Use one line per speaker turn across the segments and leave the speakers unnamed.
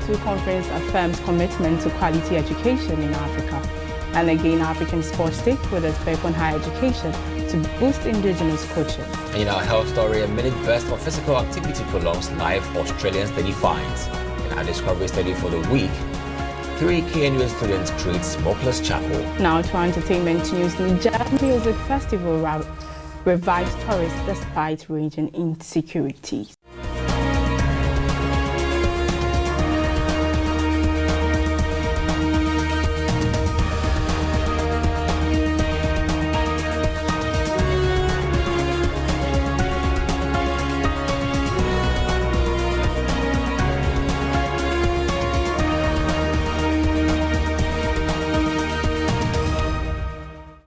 HAQAA conference affirms commitment to quality education in Africa. And again, African sports stakeholders back on higher education to boost indigenous coaching.
And in our health story, a minute burst of physical activity prolongs life, Australian study finds. In our discovery study for the week, 3 KNUS students create smokeless charcoal.
Now to entertainment news, Niger Music Festival revives tourists despite raging insecurities.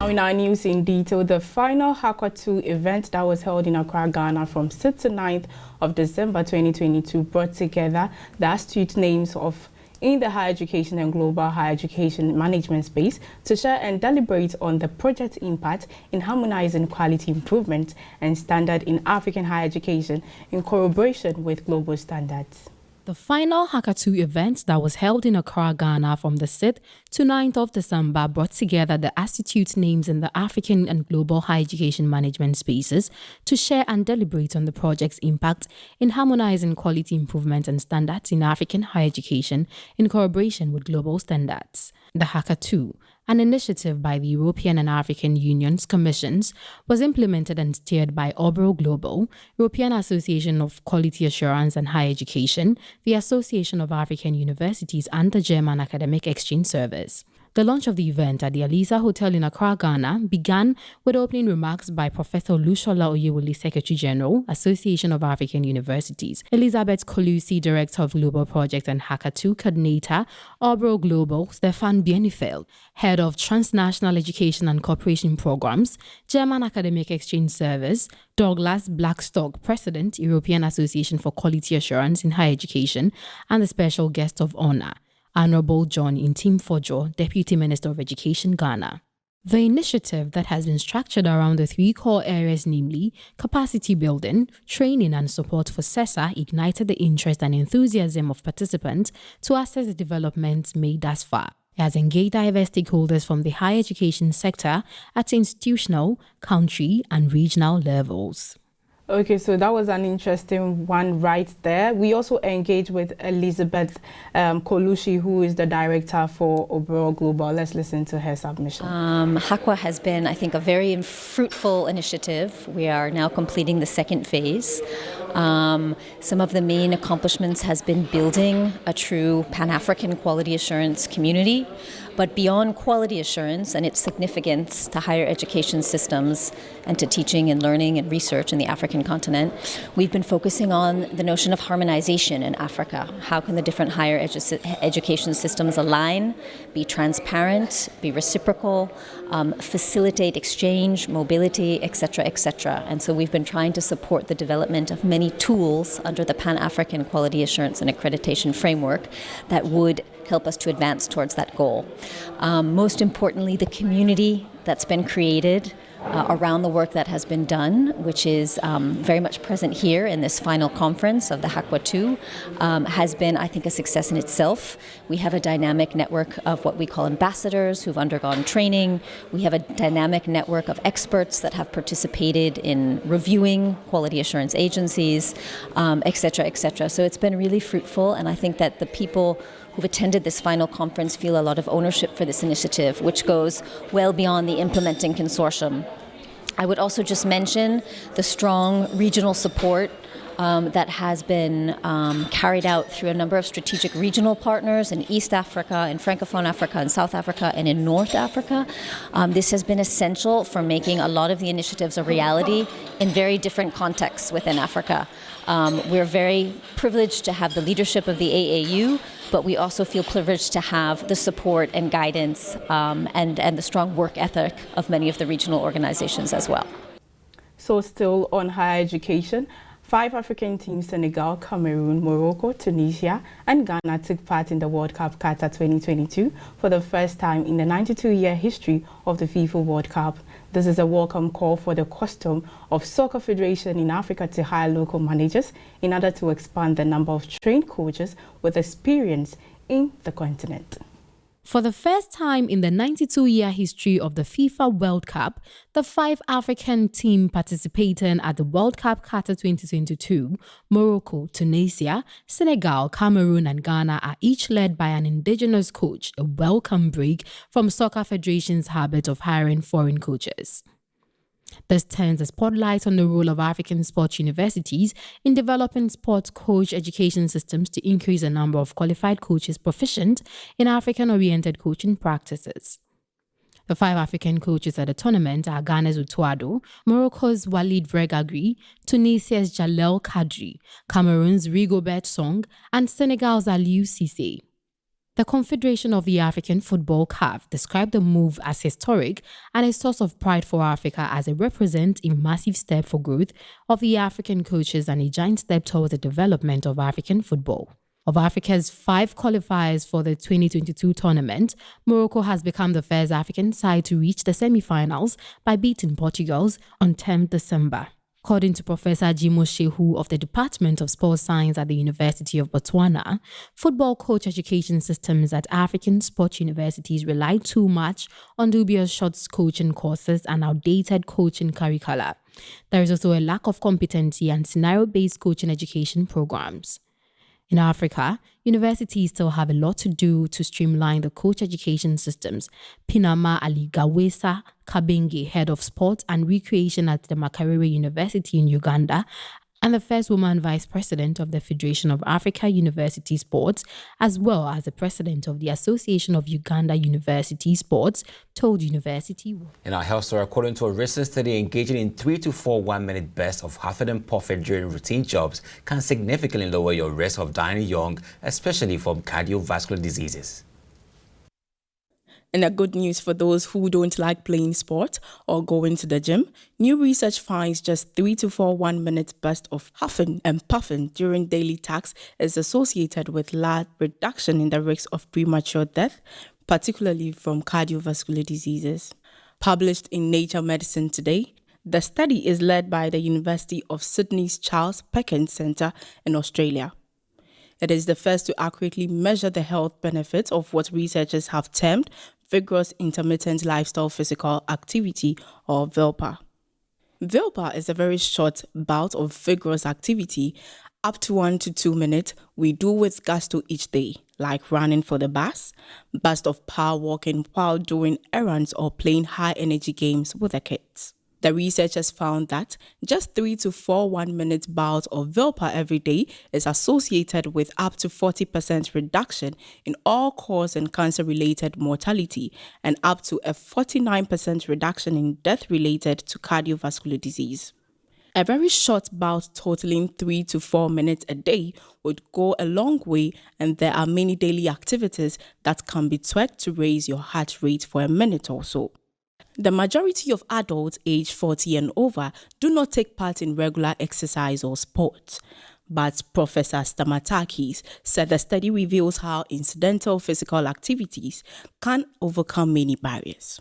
In our news in detail, the final HAQAA 2 event that was held in Accra, Ghana from 6th to 9th of December 2022 brought together the astute names in the higher education and global higher education management space to share and deliberate on the project's impact in harmonizing quality improvement and standard in African higher education in collaboration with global standards.
The final HAQAA 2 event that was held in Accra, Ghana from the 6th to 9th of December brought together the astute names in the African and global higher education management spaces to share and deliberate on the project's impact in harmonizing quality improvement and standards in African higher education in collaboration with global standards. The HAQAA 2, an initiative by the European and African Union's commissions, was implemented and steered by brielGlobal, European Association of Quality Assurance and Higher Education, the Association of African Universities, and the German Academic Exchange Service. The launch of the event at the Aliza Hotel in Accra, Ghana, began with opening remarks by Professor Lushola Oyewole, Secretary General, Association of African Universities, Elizabeth Colusi, Director of Global Projects and HAQAA 2 Coordinator, brielGlobal, Stefan Bienefeld, Head of Transnational Education and Cooperation Programs, German Academic Exchange Service, Douglas Blackstock, President, European Association for Quality Assurance in Higher Education, and the Special Guest of Honor, Honorable John Intim-Fojo, Deputy Minister of Education, Ghana. The initiative that has been structured around the 3 core areas, namely capacity building, training and support for CESA, ignited the interest and enthusiasm of participants to assess the developments made thus far. It has engaged diverse stakeholders from the higher education sector at institutional, country and regional levels.
Okay, so that was an interesting one right there. We also engaged with Elizabeth Colusi, who is the director for brielGlobal. Let's listen to her submission.
HAQAA has been, I think, a very fruitful initiative. We are now completing the 2nd phase. Some of the main accomplishments has been building a true Pan-African quality assurance community. But beyond quality assurance and its significance to higher education systems and to teaching and learning and research in the African continent, we've been focusing on the notion of harmonization in Africa. How can the different higher education systems align, be transparent, be reciprocal, facilitate exchange, mobility, etc., etc. And so we've been trying to support the development of many tools under the Pan-African Quality Assurance and Accreditation Framework that would help us to advance towards that goal. Most importantly, the community that's been created around the work that has been done, which is very much present here in this final conference of the HAQAA 2, has been, I think, a success in itself. We have a dynamic network of what we call ambassadors who've undergone training. We have a dynamic network of experts that have participated in reviewing quality assurance agencies, et cetera, et cetera. So it's been really fruitful, and I think that the people who've attended this final conference feel a lot of ownership for this initiative, which goes well beyond the implementing consortium. I would also just mention the strong regional support that has been carried out through a number of strategic regional partners in East Africa, in Francophone Africa, in South Africa, and in North Africa. This has been essential for making a lot of the initiatives a reality in very different contexts within Africa. We're very privileged to have the leadership of the AAU, but we also feel privileged to have the support and guidance and the strong work ethic of many of the regional organizations as well.
So still on higher education, 5 African teams, Senegal, Cameroon, Morocco, Tunisia and Ghana, took part in the World Cup Qatar 2022 for the first time in the 92-year history of the FIFA World Cup. This is a welcome call for the custom of Soccer Federation in Africa to hire local managers in order to expand the number of trained coaches with experience in the continent.
For the first time in the 92-year history of the FIFA World Cup, the 5 African teams participating at the World Cup Qatar 2022, Morocco, Tunisia, Senegal, Cameroon and Ghana are each led by an indigenous coach, a welcome break from Soccer Federation's habit of hiring foreign coaches. This turns a spotlight on the role of African sports universities in developing sports coach education systems to increase the number of qualified coaches proficient in African-oriented coaching practices. The 5 African coaches at the tournament are Ghana's Utuado, Morocco's Walid Regragui, Tunisia's Jalel Kadri, Cameroon's Rigobert Song, and Senegal's Aliou Cissé. The Confederation of the African Football (CAF) described the move as historic and a source of pride for Africa as it represents a massive step for growth of the African coaches and a giant step towards the development of African football. Of Africa's 5 qualifiers for the 2022 tournament, Morocco has become the first African side to reach the semi-finals by beating Portugal on 10 December. According to Professor Jimo Shehu of the Department of Sports Science at the University of Botswana, football coach education systems at African sports universities rely too much on dubious shots coaching courses and outdated coaching curricula. There is also a lack of competency and scenario-based coaching education programs. In Africa, universities still have a lot to do to streamline the coach education systems. Pinama Ali Gawesa Kabenge, head of sports and recreation at the Makerere University in Uganda, and the first woman vice president of the Federation of Africa University Sports, as well as the president of the Association of Uganda University Sports, told University.
In our health story, according to a recent study, engaging in 3 to 4 1-minute bursts of huffing and puffing during routine jobs can significantly lower your risk of dying young, especially from cardiovascular diseases.
And a good news for those who don't like playing sport or going to the gym, new research finds just 3 to 4 1-minute bursts of huffing and puffing during daily tasks is associated with large reduction in the risk of premature death, particularly from cardiovascular diseases. Published in Nature Medicine today, the study is led by the University of Sydney's Charles Perkins Centre in Australia. It is the first to accurately measure the health benefits of what researchers have termed vigorous intermittent lifestyle physical activity, or VILPA. VILPA is a very short bout of vigorous activity, up to 1 to 2 minutes, we do with gusto each day, like running for the bus, burst of power walking while doing errands or playing high-energy games with the kids. The researchers found that just 3 to 4 1-minute bouts of VILPA every day is associated with up to 40% reduction in all-cause and cancer-related mortality and up to a 49% reduction in death related to cardiovascular disease. A very short bout totaling 3 to 4 minutes a day would go a long way, and there are many daily activities that can be tweaked to raise your heart rate for a minute or so. The majority of adults aged 40 and over do not take part in regular exercise or sport. But Professor Stamatakis said the study reveals how incidental physical activities can overcome many barriers.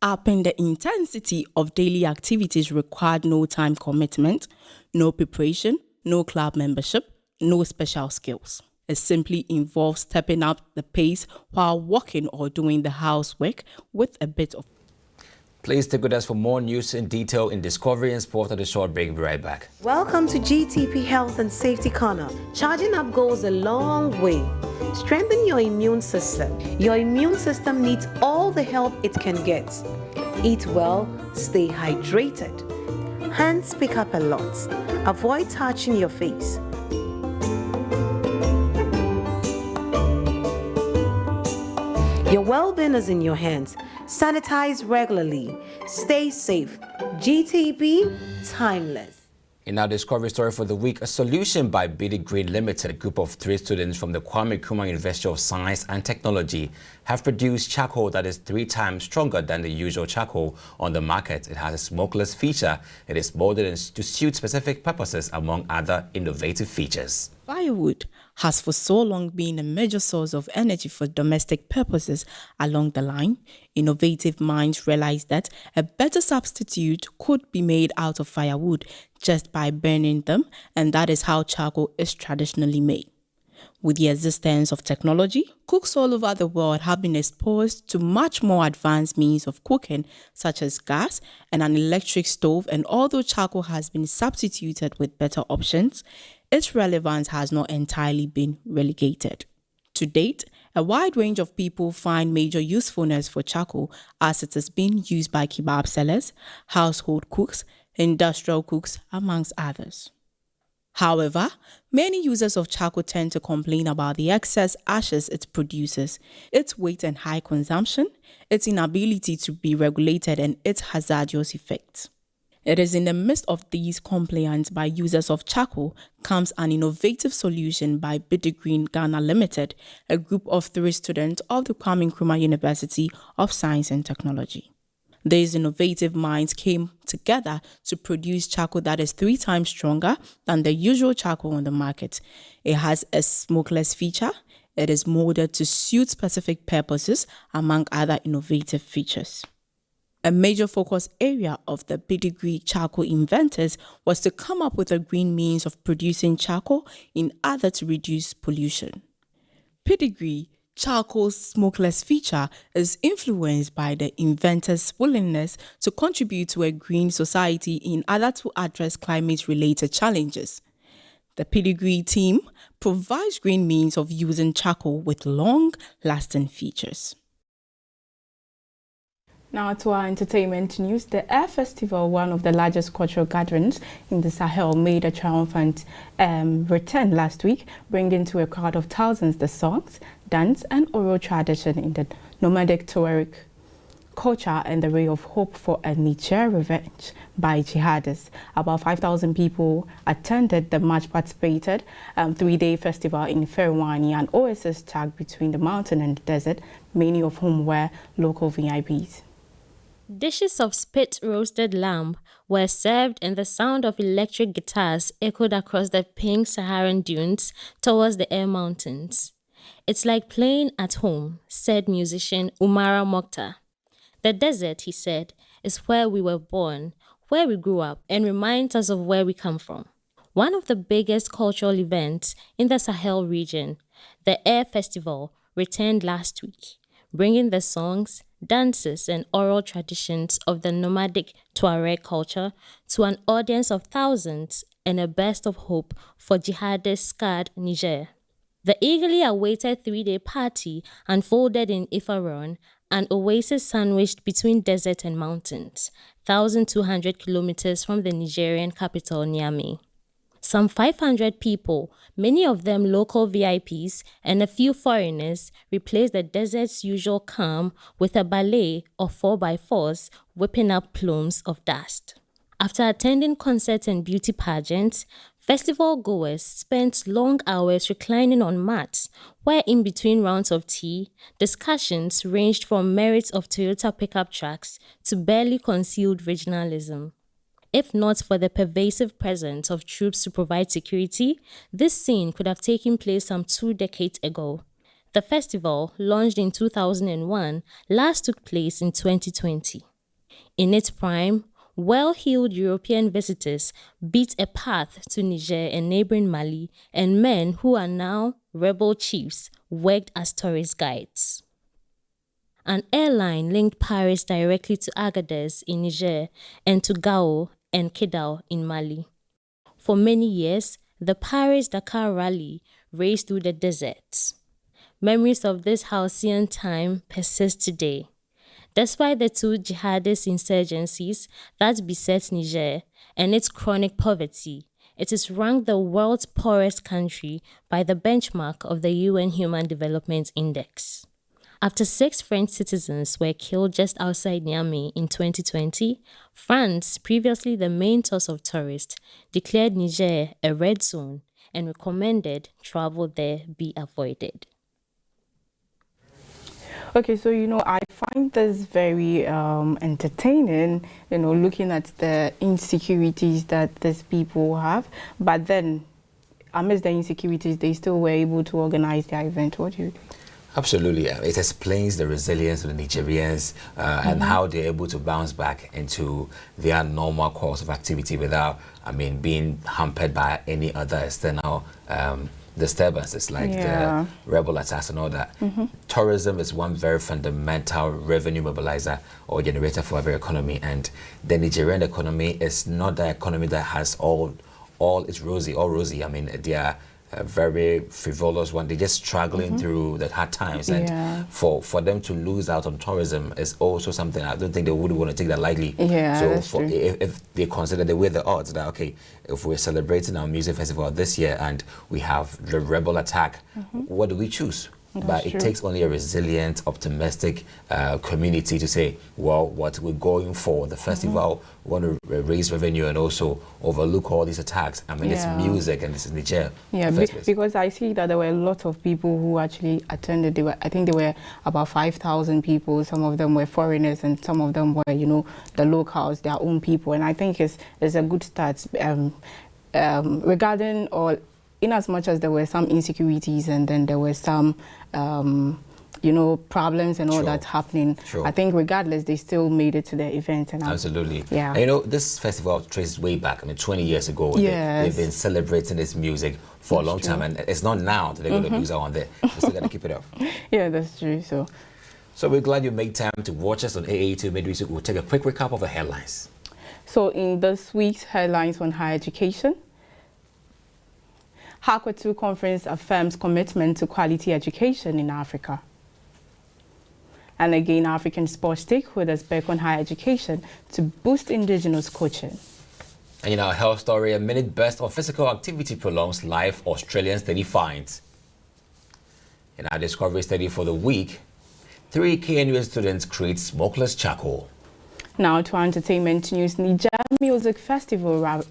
Upping the intensity of daily activities required no time commitment, no preparation, no club membership, no special skills. It simply involves stepping up the pace while walking or doing the housework with a bit of.
Please stick with us for more news in detail in Discovery and Sport at a short break. We'll be right back.
Welcome to GTP Health and Safety Corner. Charging up goes a long way. Strengthen your immune system. Your immune system needs all the help it can get. Eat well, stay hydrated. Hands pick up a lot. Avoid touching your face. Your well-being is in your hands. Sanitize regularly. Stay safe. GTP, timeless.
In our Discovery Story for the week, a solution by brielGlobal Limited, a group of 3 students from the Kwame Nkrumah University of Science and Technology, have produced charcoal that is 3 times stronger than the usual charcoal on the market. It has a smokeless feature. It is molded to suit specific purposes, among other innovative features.
Firewood has for so long been a major source of energy for domestic purposes. Along the line, innovative minds realized that a better substitute could be made out of firewood just by burning them, and that is how charcoal is traditionally made. With the existence of technology, cooks all over the world have been exposed to much more advanced means of cooking, such as gas and an electric stove, and although charcoal has been substituted with better options, its relevance has not entirely been relegated. To date, a wide range of people find major usefulness for charcoal, as it is being used by kebab sellers, household cooks, industrial cooks, amongst others. However, many users of charcoal tend to complain about the excess ashes it produces, its weight and high consumption, its inability to be regulated, and its hazardous effects. It is in the midst of these complaints by users of charcoal comes an innovative solution by brielGlobal Ghana Limited, a group of 3 students of the Kwame Nkrumah University of Science and Technology. These innovative minds came together to produce charcoal that is 3 times stronger than the usual charcoal on the market. It has a smokeless feature. It is molded to suit specific purposes, among other innovative features. A major focus area of the brielGlobal charcoal inventors was to come up with a green means of producing charcoal in order to reduce pollution. brielGlobal charcoal's smokeless feature is influenced by the inventors' willingness to contribute to a green society in order to address climate-related challenges. The brielGlobal team provides green means of using charcoal with long-lasting features. Now to our entertainment news. The Air Festival, one of the largest cultural gatherings in the Sahel, made a triumphant return last week, bringing to a crowd of thousands the songs, dance and oral tradition in the nomadic Tuareg culture and the ray of hope for a Niger revenge by jihadists. About 5,000 people attended the much participated 3-day festival in Ferwani, an oasis tucked between the mountain and the desert, many of whom were local VIPs.
Dishes of spit-roasted lamb were served and the sound of electric guitars echoed across the pink Saharan dunes towards the Air Mountains. "It's like playing at home," said musician Umara Mokhtar. "The desert," he said, "is where we were born, where we grew up, and reminds us of where we come from." One of the biggest cultural events in the Sahel region, the Air Festival, returned last week, bringing the songs, dances, and oral traditions of the nomadic Tuareg culture to an audience of thousands and a burst of hope for jihadist-scarred Niger. The eagerly awaited 3-day party unfolded in Ifaron, an oasis sandwiched between desert and mountains, 1,200 kilometers from the Nigerian capital, Niamey. Some 500 people, many of them local VIPs and a few foreigners, replaced the desert's usual calm with a ballet of 4x4s whipping up plumes of dust. After attending concerts and beauty pageants, festival goers spent long hours reclining on mats, where in between rounds of tea, discussions ranged from merits of Toyota pickup trucks to barely concealed regionalism. If not for the pervasive presence of troops to provide security, this scene could have taken place some 2 decades ago. The festival, launched in 2001, last took place in 2020. In its prime, well-heeled European visitors beat a path to Niger and neighboring Mali, and men who are now rebel chiefs worked as tourist guides. An airline linked Paris directly to Agadez in Niger and to Gao and Kidal in Mali. For many years, the Paris-Dakar rally raced through the deserts. Memories of this halcyon time persist today. Despite the 2 jihadist insurgencies that beset Niger and its chronic poverty, it is ranked the world's poorest country by the benchmark of the UN Human Development Index. After 6 French citizens were killed just outside Niamey in 2020, France, previously the main source of tourists, declared Niger a red zone and recommended travel there be avoided.
Okay, so, I find this very entertaining, looking at the insecurities that these people have. But then, amidst the insecurities, they still were able to organize their event. What do you think?
Absolutely. It explains the resilience of the Nigerians and how they're able to bounce back into their normal course of activity without, being hampered by any other external disturbances like the rebel attacks and all that. Tourism is one very fundamental revenue mobilizer or generator for every economy, and the Nigerian economy is not the economy that has all it's rosy. They are very frivolous one. They're just struggling through the hard times, and for them to lose out on tourism is also something I don't think they would want to take that lightly. So if they consider they weigh the odds that, okay, if we're celebrating our music festival this year and we have the rebel attack, what do we choose? But it takes only a resilient, optimistic community to say, well, what we're going for, the festival, we want to raise revenue and also overlook all these attacks. It's music and it's Niger.
Yeah, because I see that there were a lot of people who actually attended. I think there were about 5,000 people. Some of them were foreigners and some of them were, the locals, their own people. And I think it's a good start regarding or in as much as there were some insecurities and then there were some, problems and all that happening. I think regardless, they still made it to the event. And
absolutely.
Yeah.
And this festival traces way back. 20 years ago, they've been celebrating this music for a long time. And it's not now that they're going to lose out on there. They still got to keep it up.
Yeah, that's true.
So we're glad you made time to watch us on AAU TV Midweek. So we'll take a quick recap of the headlines.
So in this week's headlines on higher education, HAQAA 2 conference affirms commitment to quality education in Africa. And again, African sports stakeholders beckon higher education to boost indigenous coaching.
And in our health story, a minute best of physical activity prolongs life, Australian study finds. In our discovery study for the week, 3 KNUS students create smokeless charcoal.
Now to entertainment news, Niger Music Festival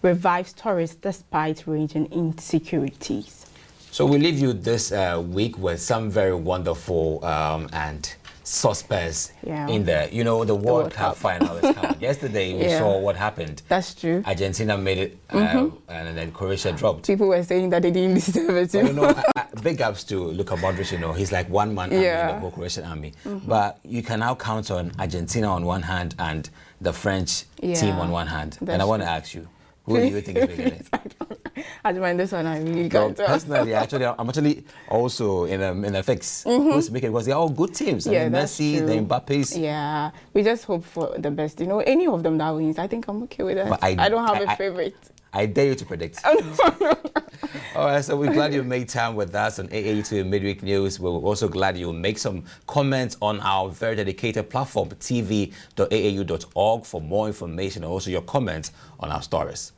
revives tourists despite ranging insecurities. So
we leave you this week with some very wonderful and suspense in there. The World Cup final is coming. Yesterday we saw what happened.
That's true.
Argentina made it and then Croatia dropped.
People were saying that they didn't deserve it.
Big ups to Luka Modric, he's like one man army in the whole Croatian army. But you can now count on Argentina on one hand and the French team on one hand. And I want to ask you, who do you think is making it?
I don't mind this one. I really can't tell.
Personally, I'm actually also in a fix. Who's making it? Because they're all good teams. Messi, the Mbappes.
Yeah, we just hope for the best. Any of them that wins, I think I'm okay with that. But I don't have a favorite.
I dare you to predict. All right, so we're glad you made time with us on AAU TV Midweek News. We're also glad you'll make some comments on our very dedicated platform, tv.aau.org, for more information and also your comments on our stories.